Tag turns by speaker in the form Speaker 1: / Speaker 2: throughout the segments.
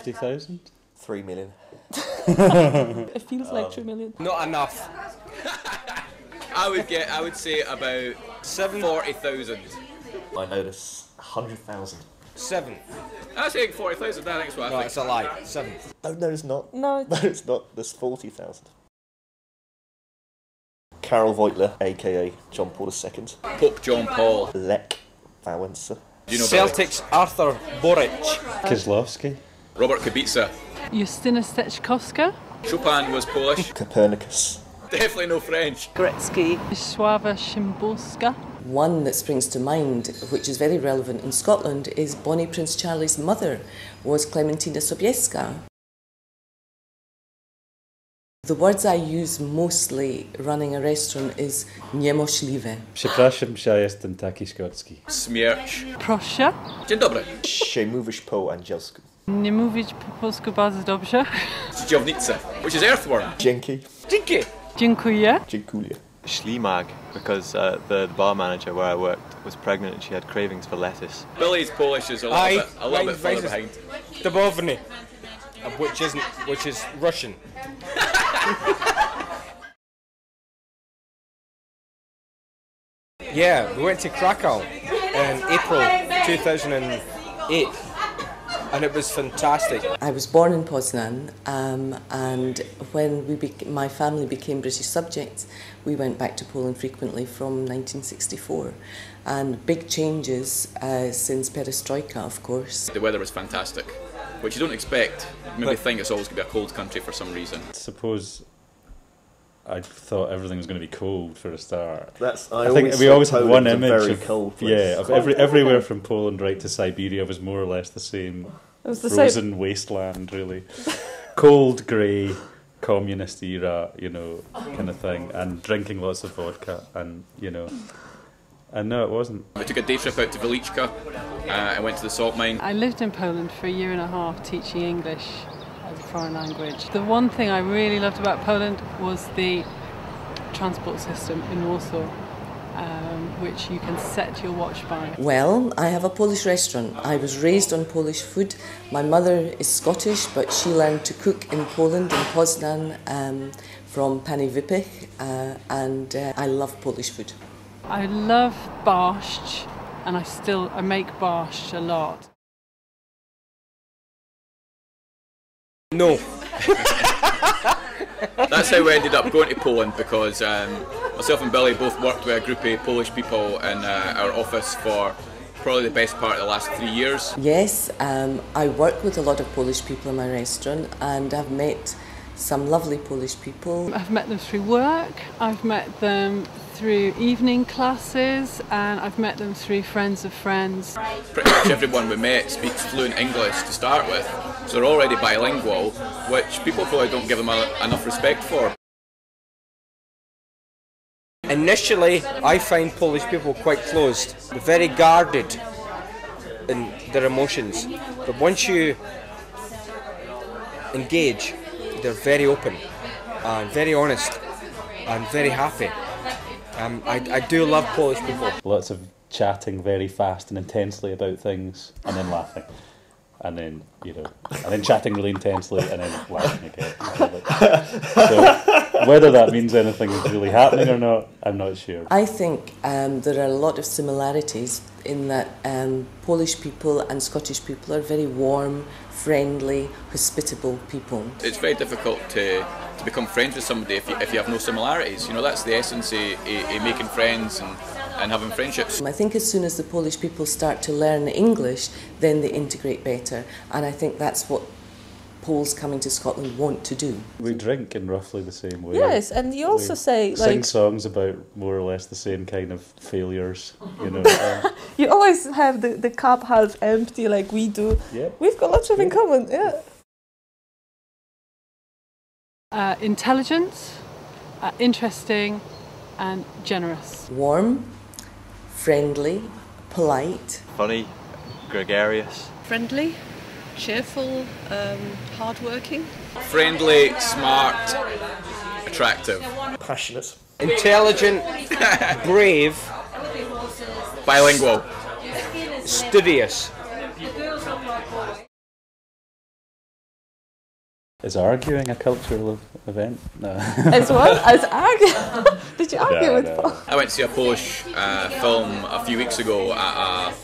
Speaker 1: 50,000?
Speaker 2: 3 million.
Speaker 3: It feels like 3 million.
Speaker 4: Not enough.
Speaker 5: I would say about 40,000.
Speaker 2: I notice 100,000.
Speaker 4: 7.
Speaker 5: I was saying 40,000. I think it's what
Speaker 4: No,
Speaker 5: I
Speaker 4: it's
Speaker 5: think.
Speaker 4: a lie. 7.
Speaker 2: Oh, no, it's not.
Speaker 3: No.
Speaker 2: No, it's not. There's 40,000. Karel Voigtler, a.k.a. John Paul II.
Speaker 5: Pope John Paul.
Speaker 2: Lech Wałęsa.
Speaker 5: Do you know
Speaker 4: Celtic's Arthur Boric.
Speaker 1: Kozlowski.
Speaker 5: Robert Kubica.
Speaker 3: Justyna Stępniak-Wilk.
Speaker 5: Chopin was Polish.
Speaker 2: Copernicus.
Speaker 5: Definitely no French.
Speaker 3: Gretzky. Wisława Szymborska.
Speaker 6: One that springs to mind, which is very relevant in Scotland, is Bonnie Prince Charlie's mother was Klementyna Sobieska. The words I use mostly running a restaurant is niemożliwe.
Speaker 1: Przepraszam, że jestem taki szkocki.
Speaker 5: Smierć.
Speaker 3: Proszę.
Speaker 5: Dzień dobry.
Speaker 2: Się mówisz po angielsku.
Speaker 3: Nie mówić po polsku bardzo dobrze.
Speaker 5: Dżdżownica, which is earthworm.
Speaker 2: Dzięki.
Speaker 4: Dzięki.
Speaker 3: Dziękuję.
Speaker 2: Dziękuję.
Speaker 7: Ślimak, because the bar manager where I worked was pregnant and she had cravings for lettuce.
Speaker 5: Billy's Polish is a little bit further behind.
Speaker 4: Dubovny, which is Russian. Yeah, we went to Krakow in April 2008 and it was fantastic.
Speaker 6: I was born in Poznan, and when my family became British subjects, we went back to Poland frequently from 1964. And big changes since Perestroika, of course.
Speaker 5: The weather was fantastic, which you don't expect. You maybe think it's always going to be a cold country for some reason.
Speaker 1: Suppose I thought everything was going to be cold for a start.
Speaker 2: I
Speaker 1: think we always had one image
Speaker 2: very
Speaker 1: of
Speaker 2: cold place.
Speaker 1: Yeah, of everywhere from Poland right to Siberia was more or less the same.
Speaker 3: It was the
Speaker 1: frozen wasteland, really. Cold, grey, communist era, kind of thing, and drinking lots of vodka, and and no, it wasn't.
Speaker 5: We took a day trip out to Wieliczka and went to the salt mine.
Speaker 3: I lived in Poland for a year and a half teaching English as a foreign language. The one thing I really loved about Poland was the transport system in Warsaw, which you can set your watch by.
Speaker 6: Well, I have a Polish restaurant. I was raised on Polish food. My mother is Scottish, but she learned to cook in Poland, in Poznan, from Pani Wypych, and I love Polish food.
Speaker 3: I love borscht, and I make borscht a lot.
Speaker 4: No.
Speaker 5: That's how we ended up going to Poland, because myself and Billy both worked with a group of Polish people in our office for probably the best part of the last 3 years.
Speaker 6: Yes, I work with a lot of Polish people in my restaurant, and I've met some lovely Polish people.
Speaker 3: I've met them through work, I've met them through evening classes, and I've met them through friends of friends.
Speaker 5: Pretty much everyone we met speaks fluent English to start with, so they're already bilingual, which people probably don't give them enough respect for.
Speaker 4: Initially, I find Polish people quite closed. They're very guarded in their emotions, but once you engage, they're very open and very honest and very happy. I do love Polish people.
Speaker 1: Lots of chatting very fast and intensely about things, and then laughing, and then and then chatting really intensely, and then laughing again. So whether that means anything is really happening or not, I'm not sure.
Speaker 6: I think there are a lot of similarities in that Polish people and Scottish people are very warm, friendly, hospitable people.
Speaker 5: It's very difficult to become friends with somebody if you have no similarities. That's the essence of making friends and having friendships.
Speaker 6: I think as soon as the Polish people start to learn English, then they integrate better, and I think that's what Poles coming to Scotland want to do.
Speaker 1: We drink in roughly the same way.
Speaker 3: Yes, and you also say
Speaker 1: sing songs about more or less the same kind of failures.
Speaker 3: You always have the cup half empty, like we do.
Speaker 1: Yeah.
Speaker 3: We've got lots of in common. Yeah. Intelligent, interesting, and generous.
Speaker 6: Warm, friendly, polite.
Speaker 7: Funny, gregarious.
Speaker 8: Friendly, cheerful, hardworking.
Speaker 5: Friendly, smart, attractive.
Speaker 2: Passionate.
Speaker 4: Intelligent, brave,
Speaker 5: Bilingual.
Speaker 4: studious.
Speaker 1: Is arguing a cultural event? No.
Speaker 9: As well as argue. Did you argue with Paul?
Speaker 5: I went to see a Polish film a few weeks ago at a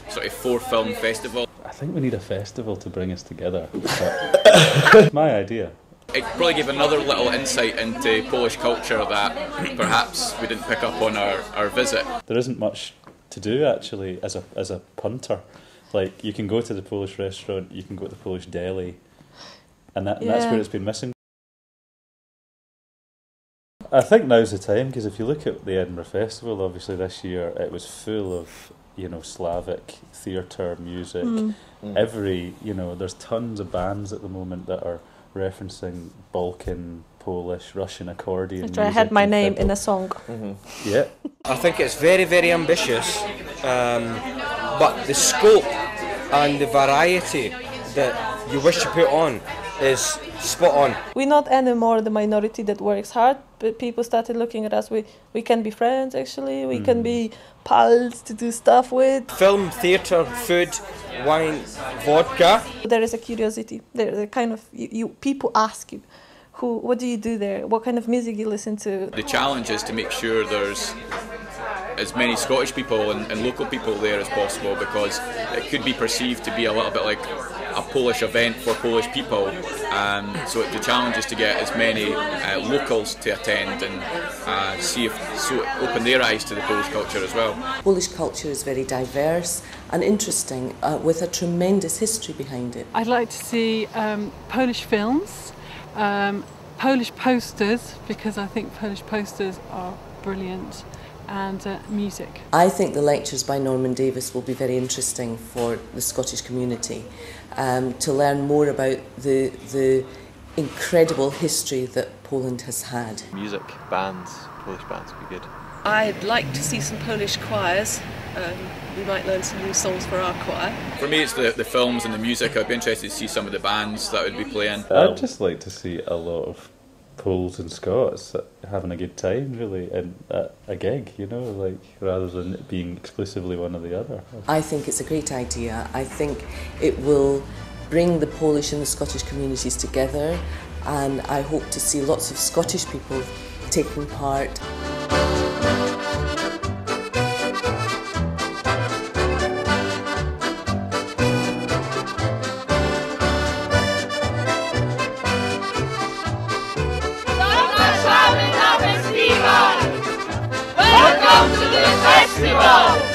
Speaker 5: sort of 4-film festival.
Speaker 1: I think we need a festival to bring us together. It's my idea.
Speaker 5: It probably gave another little insight into Polish culture that perhaps we didn't pick up on our visit.
Speaker 1: There isn't much to do actually as a punter. Like, you can go to the Polish restaurant, you can go to the Polish deli, and that's where it's been missing. I think now's the time, because if you look at the Edinburgh Festival, obviously this year it was full of, Slavic theatre music. Every, there's tons of bands at the moment that are referencing Balkan, Polish, Russian accordion music.
Speaker 9: I had my name in a song.
Speaker 1: Yeah.
Speaker 4: I think it's very, very ambitious, but the scope and the variety that you wish to put on is spot on.
Speaker 9: We're not anymore the minority that works hard, but people started looking at us. We can be friends, actually. We can be pals to do stuff with.
Speaker 4: Film, theatre, food, wine, vodka.
Speaker 9: There is a curiosity. There's a kind of people ask you, what do you do there? What kind of music you listen to?
Speaker 5: The challenge is to make sure there's as many Scottish people and local people there as possible, because it could be perceived to be a little bit like a Polish event for Polish people. So the challenge is to get as many locals to attend and open their eyes to the Polish culture as well.
Speaker 6: Polish culture is very diverse and interesting, with a tremendous history behind it.
Speaker 3: I'd like to see Polish films, Polish posters, because I think Polish posters are brilliant, and music.
Speaker 6: I think the lectures by Norman Davis will be very interesting for the Scottish community, to learn more about the incredible history that Poland has had.
Speaker 7: Music, bands, Polish bands would be good.
Speaker 8: I'd like to see some Polish choirs. We might learn some new songs for our choir.
Speaker 5: For me, it's the films and the music. I'd be interested to see some of the bands that would be playing.
Speaker 1: I'd just like to see a lot of Poles and Scots having a good time, really, and at a gig, rather than it being exclusively one or the other.
Speaker 6: I think it's a great idea. I think it will bring the Polish and the Scottish communities together, and I hope to see lots of Scottish people taking part.
Speaker 10: Welcome to the festival!